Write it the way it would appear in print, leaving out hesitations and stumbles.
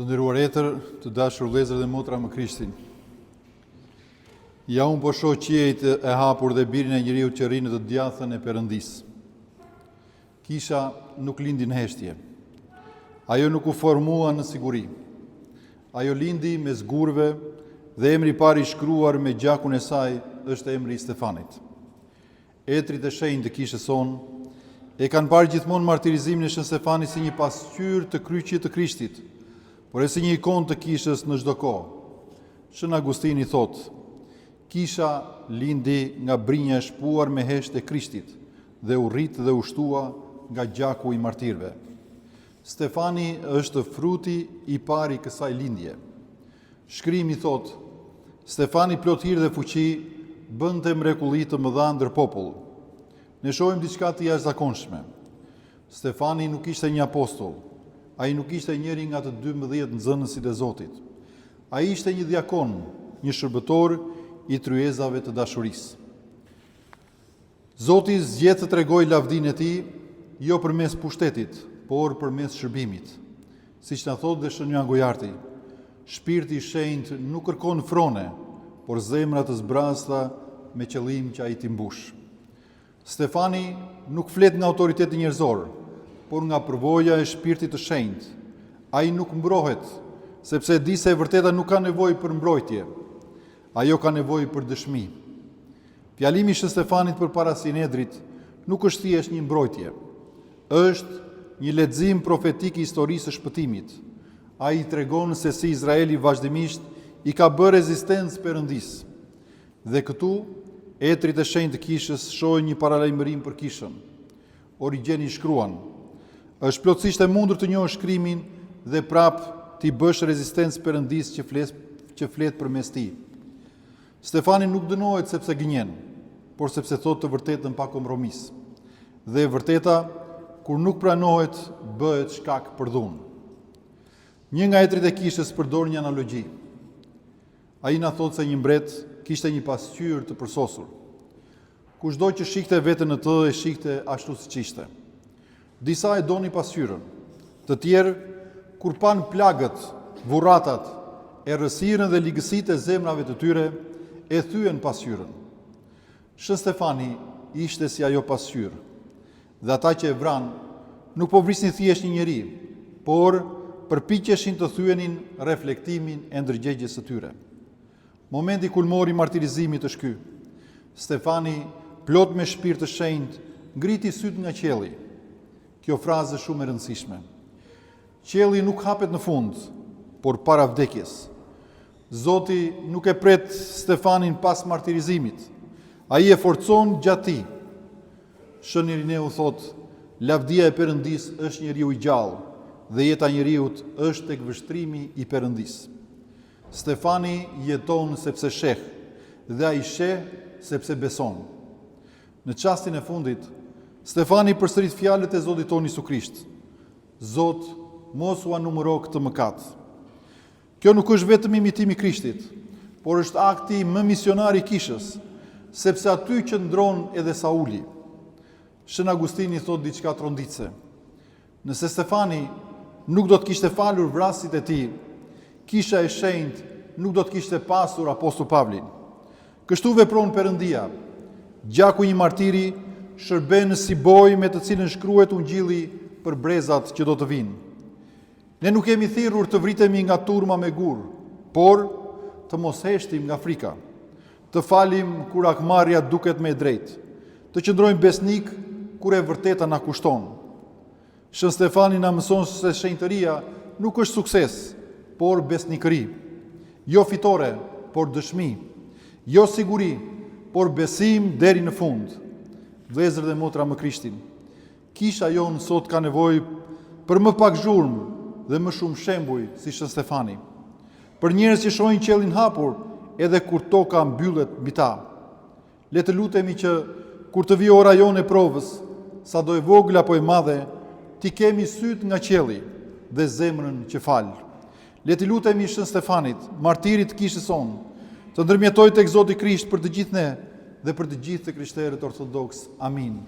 Të nderuar etër, të dashur vëllezër dhe motra më Krishtin. Ja unë po shoh qiejt e hapur dhe birin e njeriu që rri në të djathën e Perëndis. Kisha nuk lindi në heshtje. Ajo nuk u formua në siguri. Ajo lindi me zgurve dhe emri i parë i shkruar me gjakun e saj është emri i Stefanit. Etrit e shenjtë të kishës sonë e kanë parë gjithmonë martirizimin e Shën Stefanit si një pasqyrë të kryqit të Krishtit, por e si një ikon të kishës në çdo kohë. Shën Agustini thotë: kisha lindi nga brinja e shpuar me heshtë e Krishtit dhe u rrit dhe u shtua nga gjaku i martirëve. Stefani është fruti i parë i kësaj lindje. Shkrimi thotë: Stefani plot hir dhe fuqi bënte mrekulli të mëdha ndër popull. Ne shohim diçka të jashtëzakonshme. Stefani nuk ishte një apostoll. Ai nuk ishte njëri nga të 12 nxënësit e Zotit. Ai ishte një diakon, një shërbëtor i tryezave të dashurisë. Zoti zgjedh të tregojë lavdinë e tij jo përmes pushtetit, por përmes shërbimit. Siç na thotë dhe Shënja Gojarti, shpirti i shenjtë nuk kërkon frone, por zemra të zbrasta me qëllim që ai t'i mbush. Stefani nuk flet nga autoriteti njerëzor, por nga përvoja e shpirtit të shenjtë. Ai nuk mbrohet, sepse di se e vërteta nuk ka nevojë për mbrojtje. Ajo ka nevojë për dëshmi. Fjalimi i Shën Stefanit përpara Sinedrit nuk është thjesht një mbrojtje. Është një lexim profetik i historisë së shpëtimit. Ai tregon se si Izraeli vazhdimisht i ka bërë rezistencë Perëndis. Dhe këtu etrit e shenjtë të kishës shohin një paralajmërim për kishën. Origjeni shkruan: është plotësisht e mundur të njohësh shkrimin dhe prap t'i bësh rezistencë Perëndis që flet përmes tij. Stefani nuk dënohet sepse gënjen, por sepse thotë të vërtetën pa kompromis. Dhe e vërteta, kur nuk pranohet, bëhet shkak për dhunë. Një nga etrit e kishës përdor një analogji. Ai na thotë se një mbret kishte një pasqyrë të përsosur. Kushdo që shikte veten në të e shikte ashtu siç ishte. Disa e doni pasqyrën, të tjerë, kur pan plagët, burratat, errësirën dhe ligësitë e zemrave të tyre, e thyen pasqyrën. Shën Stefani ishte si ajo pasqyrë, dhe ata që e vran nuk po vrisnin thjesht një njeri, por përpiqeshin të thyenin reflektimin e ndërgjegjes së tyre. Momenti kulmor i martirizimit është ky. Stefani, plot me shpirt të shenjtë, ngriti syt nga qielli. Kjo frazë është shumë e rëndësishme. Qielli nuk hapet në fund, por para vdekjes. Zoti nuk e pret Stefanin pas martirizimit. Ai e forcon gjatë tij. Shën Irineu thotë: lavdia e Perëndis është njeriu i gjallë dhe jeta e njeriut është tek vështrimi i Perëndis. Stefani jeton sepse sheh, dhe ai sheh sepse beson. Në çastin e fundit, Stefani përsërit fjalët e Zotit tonë Jezu Krisht: Zot, mos ua numëro këtë mëkat. Kjo nuk është vetëm imitimi i Krishtit, por është akti më misionar i kishës, sepse aty qëndron edhe Sauli. Shën Agustini thot diçka tronditse. Nëse Stefani nuk do të kishte falur vrasit e tij, kisha e shenjtë nuk do të kishte pasur apostull Pavlin. Kështu vepron Perëndia. Gjaku i një martiri shërben si boj me të cilën shkruhet ungjilli për brezat që do të vinë. Ne nuk jemi thirrur të vritemi nga turma me gur, por të mos heshtim nga frika, të falim kur akmarrja duket më e drejtë, të qëndrojmë besnik kur e vërteta na kushton. Shën Stefani na mëson se shenjtëria nuk është sukses, por besnikëri. Jo fitore, por dëshmi. Jo siguri, por besim deri në fund. Vëllezër dhe motra më Krishtin, kisha jonë sot ka nevojë për më pak zhurmë dhe më shumë shembuj si Shën Stefani. Për njerëz që shohin qiellin hapur edhe kur toka mbyllet mbi ta. Le të lutemi që kur të vijë ora jonë e provës, sado e vogël apo e madhe, ti kemi syt nga qielli dhe zemrën që fal. Le të lutemi Shën Stefanit, martirit të kishës sonë, të ndërmjetoj tek Zoti Krisht për të gjithë ne dhe për të gjithë të krishterët ortodoks. Amin.